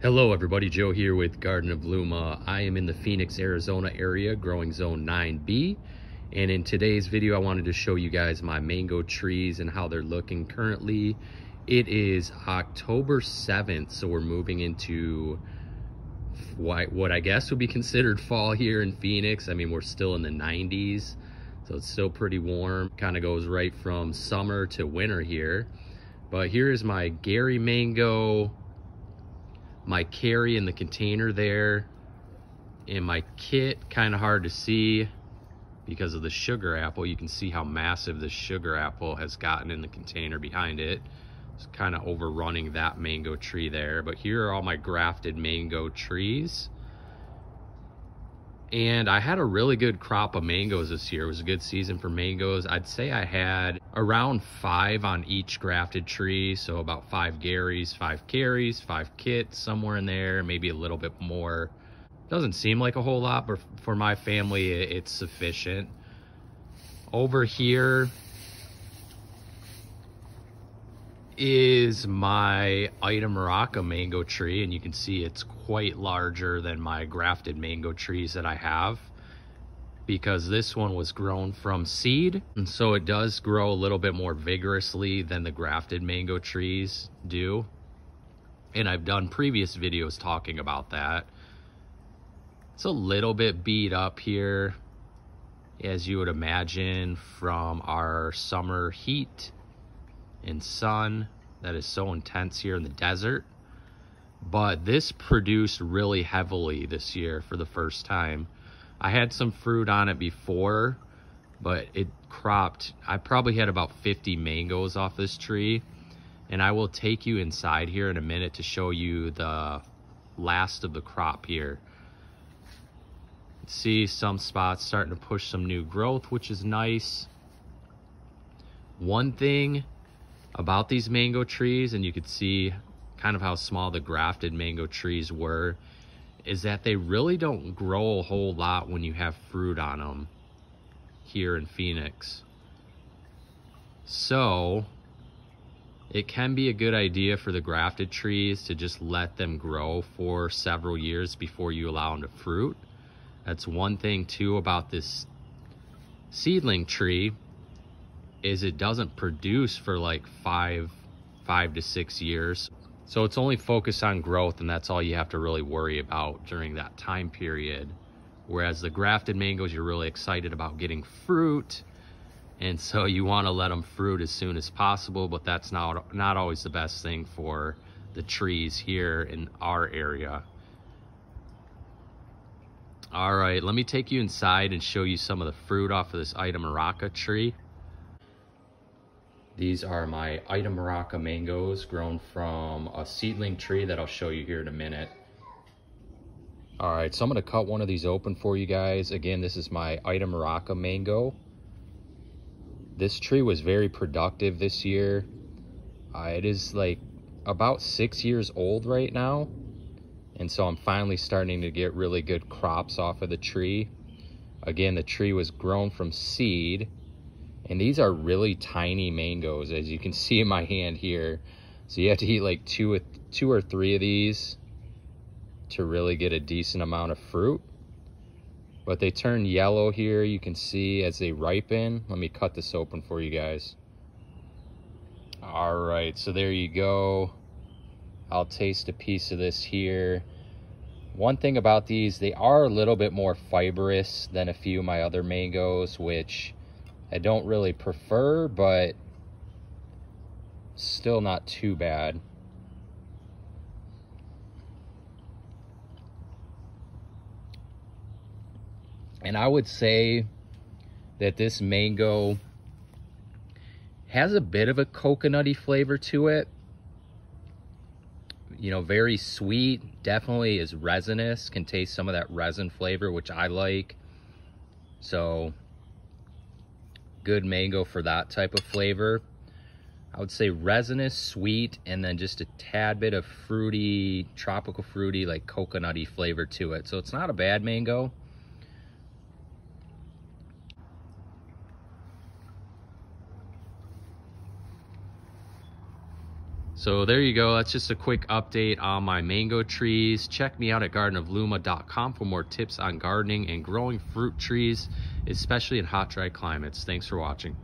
Hello everybody, Joe here with Garden of Bloom. I am in the Phoenix, Arizona area growing zone 9B, and in today's video I wanted to show you guys my mango trees and how they're looking currently. It is October 7th, so we're moving into what I guess would be considered fall here in Phoenix. I mean, we're still in the 90s, so it's still pretty warm. Kind of goes right from summer to winter here. But here is my Gary mango, my carry in the container there, and my kit, kind of hard to see because of the sugar apple. You can see how massive the sugar apple has gotten in the container behind it. It's kind of overrunning that mango tree there. But here are all my grafted mango trees. And I had a really good crop of mangoes this year. It was a good season for mangoes. I'd say I had around 5 on each grafted tree. So about 5 Garys, 5 carries, 5 kits, somewhere in there, maybe a little bit more. Doesn't seem like a whole lot, but for my family, it's sufficient. Over here is my Ida Maraca mango tree, and you can see it's quite larger than my grafted mango trees that I have, because this one was grown from seed, and so it does grow a little bit more vigorously than the grafted mango trees do, and I've done previous videos talking about that. It's a little bit beat up here, as you would imagine, from our summer heat and sun that is so intense here in the desert. But this produced really heavily this year for the first time. I had some fruit on it before, but it cropped. I probably had about 50 mangoes off this tree, and I will take you inside here in a minute to show you the last of the crop here. See some spots starting to push some new growth, which is nice. One thing about these mango trees, and you could see kind of how small the grafted mango trees were, is that they really don't grow a whole lot when you have fruit on them here in Phoenix. So it can be a good idea for the grafted trees to just let them grow for several years before you allow them to fruit. That's one thing too about this seedling tree, is it doesn't produce for like 5 to 6 years. So it's only focused on growth, and that's all you have to really worry about during that time period. Whereas the grafted mangoes, you're really excited about getting fruit, and so you want to let them fruit as soon as possible, but that's not always the best thing for the trees here in our area. All right, let me take you inside and show you some of the fruit off of this Ida Maraca tree. These are my Ida Maraca mangoes grown from a seedling tree that I'll show you here in a minute. All right, so I'm gonna cut one of these open for you guys. Again, this is my Ida Maraca mango. This tree was very productive this year. It is like about 6 years old right now. And so I'm finally starting to get really good crops off of the tree. Again, the tree was grown from seed. And these are really tiny mangoes, as you can see in my hand here. So you have to eat like two or three of these to really get a decent amount of fruit. But they turn yellow here, you can see, as they ripen. Let me cut this open for you guys. All right, so there you go. I'll taste a piece of this here. One thing about these, they are a little bit more fibrous than a few of my other mangoes, which I don't really prefer, but still not too bad. And I would say that this mango has a bit of a coconutty flavor to it. You know, very sweet, definitely is resinous, can taste some of that resin flavor, which I like. So good mango for that type of flavor. I would say resinous, sweet, and then just a tad bit of fruity, tropical fruity, like coconutty flavor to it. So it's not a bad mango. So there you go. That's just a quick update on my mango trees. Check me out at gardenofluma.com for more tips on gardening and growing fruit trees, especially in hot, dry climates. Thanks for watching.